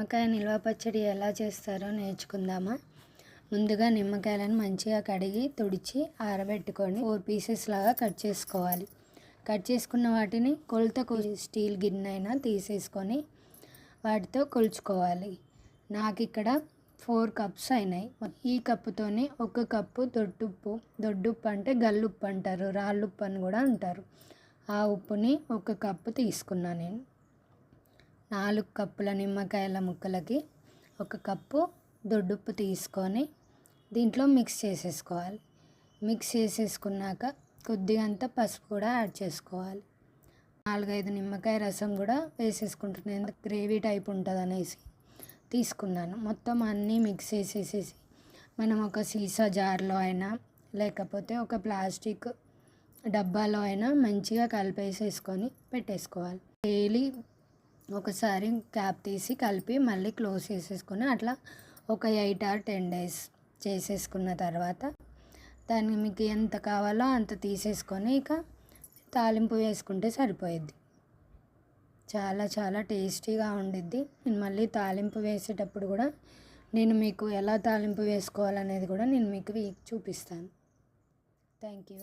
నిమ్మకాయ నిల్వ పచ్చడి ఎలా చేస్తారో నేర్చుకుందామా. ముందుగా నిమ్మకాయలను మంచిగా కడిగి తుడిచి ఆరబెట్టుకొని 4 పీసెస్ లాగా కట్ చేసుకోవాలి. కట్ చేసుకున్న వాటిని కొలతకు స్టీల్ గిన్నె అయినా తీసేసుకొని వాటితో కొలుచుకోవాలి. నాకు ఇక్కడ 4 కప్స్ అయినాయి. ఈ కప్పుతోని 1 కప్పు దొడ్డుప్పు అంటే గల్లుప్పు అంటారు, రాళ్ళుప్పు అని కూడా అంటారు. ఆ ఉప్పుని 1 కప్పు తీసుకున్నాను నేను. 4 కప్పుల నిమ్మకాయల ముక్కలకి 1 కప్పు దొడ్డుప్పు తీసుకొని దీంట్లో మిక్స్ చేసేసుకోవాలి. మిక్స్ చేసేసుకున్నాక కొద్దిగంత పసుపు కూడా యాడ్ చేసుకోవాలి. 4-5 నిమ్మకాయ రసం కూడా వేసేసుకుంటున్నాను, గ్రేవీ టైప్ ఉంటుంది అనేసి తీసుకున్నాను. మొత్తం అన్నీ మిక్స్ చేసేసేసి మనం ఒక సీసా జార్లో అయినా లేకపోతే ఒక ప్లాస్టిక్ డబ్బాలో అయినా మంచిగా కలిపేసేసుకొని పెట్టేసుకోవాలి. డైలీ ఒకసారి క్యాప్ తీసి కలిపి మళ్ళీ క్లోజ్ చేసేసుకొని అట్లా ఒక 8 or 10 days చేసేసుకున్న తర్వాత దాన్ని మీకు ఎంత కావాలో అంత తీసేసుకొని ఇక తాలింపు వేసుకుంటే సరిపోయిద్ది. చాలా చాలా టేస్టీగా ఉండిద్ది. నేను మళ్ళీ తాలింపు వేసేటప్పుడు కూడా నేను మీకు ఎలా తాలింపు వేసుకోవాలనేది కూడా నేను మీకు చూపిస్తాను. Thank you.